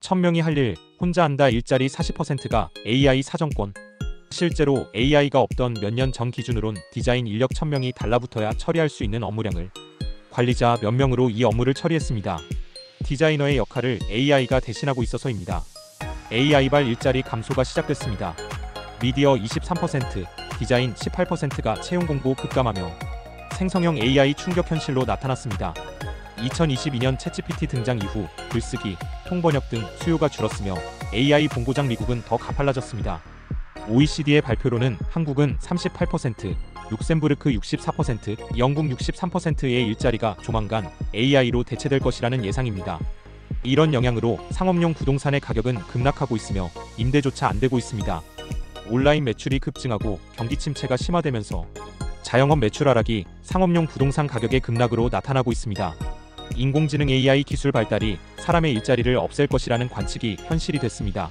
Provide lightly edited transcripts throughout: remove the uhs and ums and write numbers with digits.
1000명이 할 일 혼자 한다 일자리 40%가 AI 사정권. 실제로 AI가 없던 몇 년 전 기준으론 디자인 인력 1000명이 달라붙어야 처리할 수 있는 업무량을 관리자 몇 명으로 이 업무를 처리했습니다. 디자이너의 역할을 AI가 대신하고 있어서입니다. AI발 일자리 감소가 시작됐습니다. 미디어 23%, 디자인 18%가 채용 공고 급감하며 생성형 AI 충격 현실로 나타났습니다. 2022년 챗GPT 등장 이후 글쓰기, 통번역 등 수요가 줄었으며 AI 본고장 미국은 더 가팔라졌습니다. OECD의 발표로는 한국은 38%, 룩셈부르크 64%, 영국 63%의 일자리가 조만간 AI로 대체될 것이라는 예상입니다. 이런 영향으로 상업용 부동산의 가격은 급락하고 있으며 임대조차 안되고 있습니다. 온라인 매출이 급증하고 경기 침체가 심화되면서 자영업 매출 하락이 상업용 부동산 가격의 급락으로 나타나고 있습니다. 인공지능 AI 기술 발달이 사람의 일자리를 없앨 것이라는 관측이 현실이 됐습니다.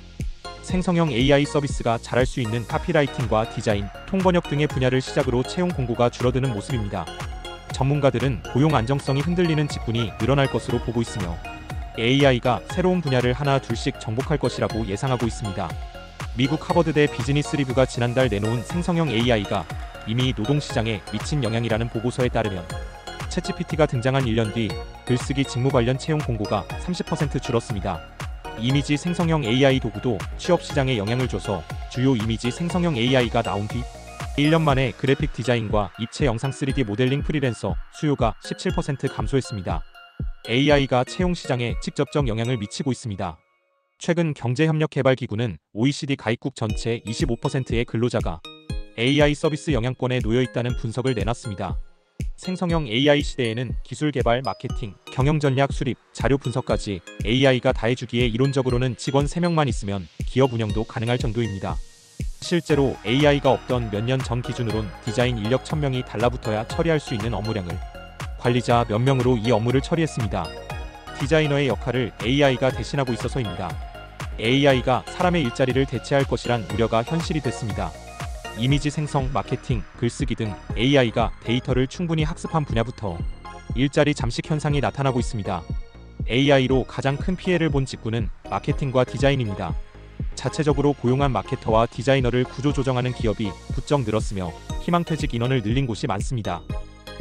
생성형 AI 서비스가 잘할 수 있는 카피라이팅과 디자인, 통번역 등의 분야를 시작으로 채용 공고가 줄어드는 모습입니다. 전문가들은 고용 안정성이 흔들리는 직군이 늘어날 것으로 보고 있으며 AI가 새로운 분야를 하나 둘씩 정복할 것이라고 예상하고 있습니다. 미국 하버드대 비즈니스 리뷰가 지난달 내놓은 생성형 AI가 이미 노동시장에 미친 영향이라는 보고서에 따르면 챗GPT가 등장한 1년 뒤 글쓰기 직무 관련 채용 공고가 30% 줄었습니다. 이미지 생성형 AI 도구도 취업시장에 영향을 줘서 주요 이미지 생성형 AI가 나온 뒤 1년 만에 그래픽 디자인과 입체 영상 3D 모델링 프리랜서 수요가 17% 감소했습니다. AI가 채용 시장에 직접적 영향을 미치고 있습니다. 최근 경제협력개발기구는 OECD 가입국 전체 25%의 근로자가 AI 서비스 영향권에 놓여 있다는 분석을 내놨습니다. 생성형 AI 시대에는 기술 개발, 마케팅, 경영 전략 수립, 자료 분석까지 AI가 다 해주기에 이론적으로는 직원 3명만 있으면 기업 운영도 가능할 정도입니다. 실제로 AI가 없던 몇 년 전 기준으론 디자인 인력 1000명이 달라붙어야 처리할 수 있는 업무량을 관리자 몇 명으로 이 업무를 처리했습니다. 디자이너의 역할을 AI가 대신하고 있어서입니다. AI가 사람의 일자리를 대체할 것이란 우려가 현실이 됐습니다. 이미지 생성, 마케팅, 글쓰기 등 AI가 데이터를 충분히 학습한 분야부터 일자리 잠식 현상이 나타나고 있습니다. AI로 가장 큰 피해를 본 직군은 마케팅과 디자인입니다. 자체적으로 고용한 마케터와 디자이너를 구조조정하는 기업이 부쩍 늘었으며 희망퇴직 인원을 늘린 곳이 많습니다.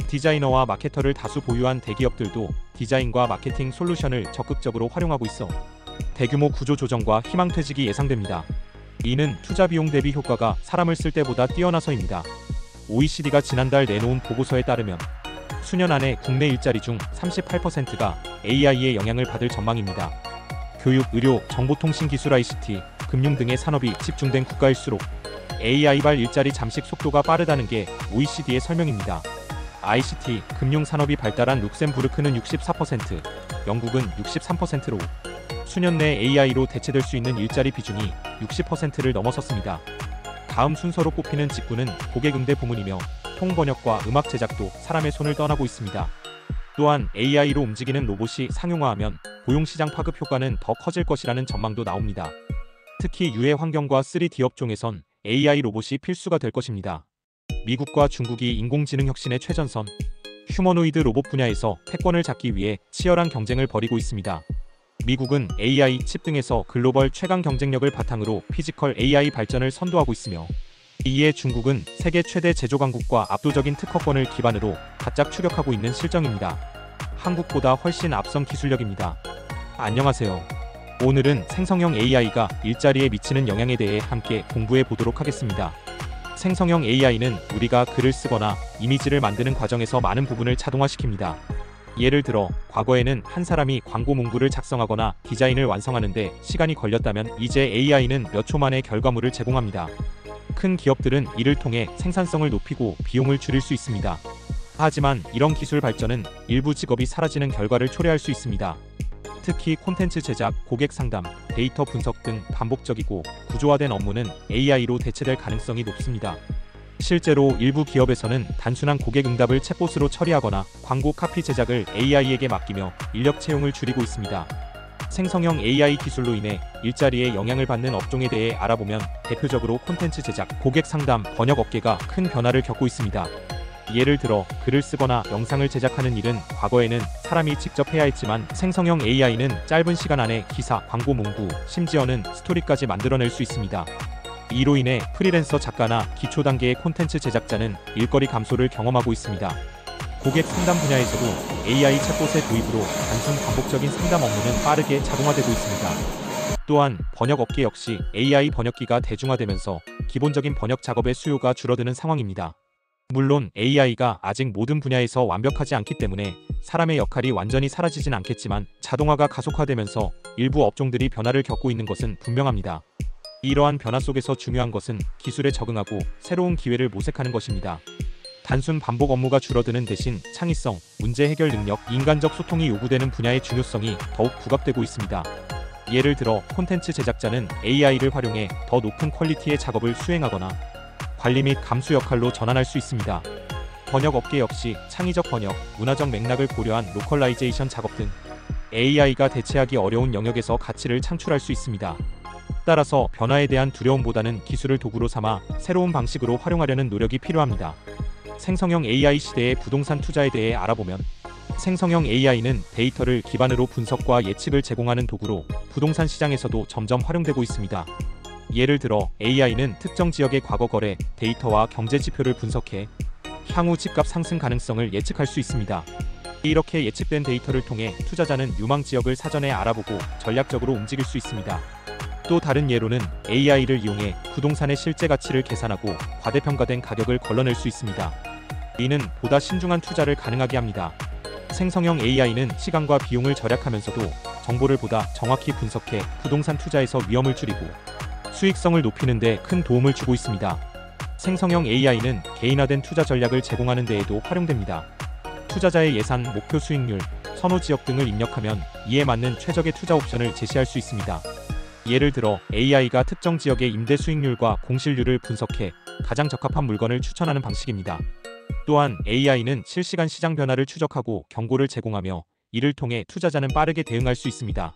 디자이너와 마케터를 다수 보유한 대기업들도 디자인과 마케팅 솔루션을 적극적으로 활용하고 있어 대규모 구조조정과 희망퇴직이 예상됩니다. 이는 투자 비용 대비 효과가 사람을 쓸 때보다 뛰어나서입니다. OECD가 지난달 내놓은 보고서에 따르면 수년 안에 국내 일자리 중 38%가 AI의 영향을 받을 전망입니다. 교육, 의료, 정보통신기술 ICT, 금융 등의 산업이 집중된 국가일수록 AI발 일자리 잠식 속도가 빠르다는 게 OECD의 설명입니다. ICT, 금융 산업이 발달한 룩셈부르크는 64%, 영국은 63%로 수년 내 AI로 대체될 수 있는 일자리 비중이 60%를 넘어섰습니다. 다음 순서로 꼽히는 직군은 고객응대 부문이며 통번역과 음악 제작도 사람의 손을 떠나고 있습니다. 또한 AI로 움직이는 로봇이 상용화하면 고용시장 파급 효과는 더 커질 것이라는 전망도 나옵니다. 특히 유해 환경과 3D 업종에선 AI 로봇이 필수가 될 것입니다. 미국과 중국이 인공지능 혁신의 최전선, 휴머노이드 로봇 분야에서 패권을 잡기 위해 치열한 경쟁을 벌이고 있습니다. 미국은 AI, 칩 등에서 글로벌 최강 경쟁력을 바탕으로 피지컬 AI 발전을 선도하고 있으며 이에 중국은 세계 최대 제조 강국과 압도적인 특허권을 기반으로 바짝 추격하고 있는 실정입니다. 한국보다 훨씬 앞선 기술력입니다. 안녕하세요. 오늘은 생성형 AI가 일자리에 미치는 영향에 대해 함께 공부해 보도록 하겠습니다. 생성형 AI는 우리가 글을 쓰거나 이미지를 만드는 과정에서 많은 부분을 자동화시킵니다. 예를 들어 과거에는 한 사람이 광고 문구를 작성하거나 디자인을 완성하는데 시간이 걸렸다면 이제 AI는 몇 초 만에 결과물을 제공합니다. 큰 기업들은 이를 통해 생산성을 높이고 비용을 줄일 수 있습니다. 하지만 이런 기술 발전은 일부 직업이 사라지는 결과를 초래할 수 있습니다. 특히 콘텐츠 제작, 고객 상담, 데이터 분석 등 반복적이고 구조화된 업무는 AI로 대체될 가능성이 높습니다. 실제로 일부 기업에서는 단순한 고객 응답을 챗봇으로 처리하거나 광고 카피 제작을 AI에게 맡기며 인력 채용을 줄이고 있습니다. 생성형 AI 기술로 인해 일자리에 영향을 받는 업종에 대해 알아보면 대표적으로 콘텐츠 제작, 고객 상담, 번역 업계가 큰 변화를 겪고 있습니다. 예를 들어 글을 쓰거나 영상을 제작하는 일은 과거에는 사람이 직접 해야 했지만 생성형 AI는 짧은 시간 안에 기사, 광고 문구, 심지어는 스토리까지 만들어낼 수 있습니다. 이로 인해 프리랜서 작가나 기초 단계의 콘텐츠 제작자는 일거리 감소를 경험하고 있습니다. 고객 상담 분야에서도 AI 챗봇의 도입으로 단순 반복적인 상담 업무는 빠르게 자동화되고 있습니다. 또한 번역 업계 역시 AI 번역기가 대중화되면서 기본적인 번역 작업의 수요가 줄어드는 상황입니다. 물론 AI가 아직 모든 분야에서 완벽하지 않기 때문에 사람의 역할이 완전히 사라지진 않겠지만 자동화가 가속화되면서 일부 업종들이 변화를 겪고 있는 것은 분명합니다. 이러한 변화 속에서 중요한 것은 기술에 적응하고 새로운 기회를 모색하는 것입니다. 단순 반복 업무가 줄어드는 대신 창의성, 문제 해결 능력, 인간적 소통이 요구되는 분야의 중요성이 더욱 부각되고 있습니다. 예를 들어 콘텐츠 제작자는 AI를 활용해 더 높은 퀄리티의 작업을 수행하거나 관리 및 감수 역할로 전환할 수 있습니다. 번역 업계 역시 창의적 번역, 문화적 맥락을 고려한 로컬라이제이션 작업 등 AI가 대체하기 어려운 영역에서 가치를 창출할 수 있습니다. 따라서 변화에 대한 두려움보다는 기술을 도구로 삼아 새로운 방식으로 활용하려는 노력이 필요합니다. 생성형 AI 시대의 부동산 투자에 대해 알아보면 생성형 AI는 데이터를 기반으로 분석과 예측을 제공하는 도구로 부동산 시장에서도 점점 활용되고 있습니다. 예를 들어 AI는 특정 지역의 과거 거래 데이터와 경제 지표를 분석해 향후 집값 상승 가능성을 예측할 수 있습니다. 이렇게 예측된 데이터를 통해 투자자는 유망 지역을 사전에 알아보고 전략적으로 움직일 수 있습니다. 또 다른 예로는 AI를 이용해 부동산의 실제 가치를 계산하고 과대평가된 가격을 걸러낼 수 있습니다. 이는 보다 신중한 투자를 가능하게 합니다. 생성형 AI는 시간과 비용을 절약하면서도 정보를 보다 정확히 분석해 부동산 투자에서 위험을 줄이고 수익성을 높이는 데 큰 도움을 주고 있습니다. 생성형 AI는 개인화된 투자 전략을 제공하는 데에도 활용됩니다. 투자자의 예산, 목표 수익률, 선호 지역 등을 입력하면 이에 맞는 최적의 투자 옵션을 제시할 수 있습니다. 예를 들어 AI가 특정 지역의 임대 수익률과 공실률을 분석해 가장 적합한 물건을 추천하는 방식입니다. 또한 AI는 실시간 시장 변화를 추적하고 경고를 제공하며 이를 통해 투자자는 빠르게 대응할 수 있습니다.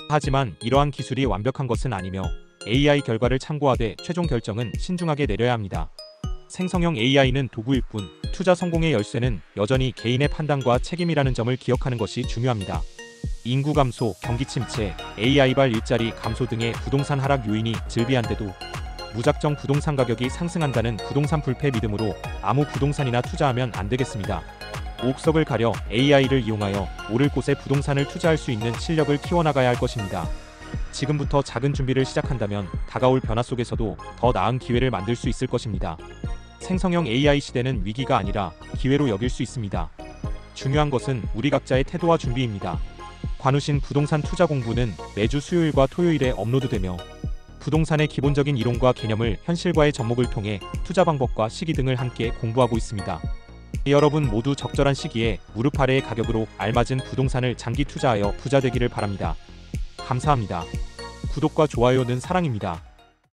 하지만 이러한 기술이 완벽한 것은 아니며 AI 결과를 참고하되 최종 결정은 신중하게 내려야 합니다. 생성형 AI는 도구일 뿐 투자 성공의 열쇠는 여전히 개인의 판단과 책임이라는 점을 기억하는 것이 중요합니다. 인구 감소, 경기 침체, AI발 일자리 감소 등의 부동산 하락 요인이 즐비한데도 무작정 부동산 가격이 상승한다는 부동산 불패 믿음으로 아무 부동산이나 투자하면 안 되겠습니다. 옥석을 가려 AI를 이용하여 오를 곳에 부동산을 투자할 수 있는 실력을 키워나가야 할 것입니다. 지금부터 작은 준비를 시작한다면 다가올 변화 속에서도 더 나은 기회를 만들 수 있을 것입니다. 생성형 AI 시대는 위기가 아니라 기회로 여길 수 있습니다. 중요한 것은 우리 각자의 태도와 준비입니다. 관우신 부동산 투자 공부는 매주 수요일과 토요일에 업로드되며 부동산의 기본적인 이론과 개념을 현실과의 접목을 통해 투자 방법과 시기 등을 함께 공부하고 있습니다. 여러분 모두 적절한 시기에 무릎 아래의 가격으로 알맞은 부동산을 장기 투자하여 부자 되기를 바랍니다. 감사합니다. 구독과 좋아요는 사랑입니다.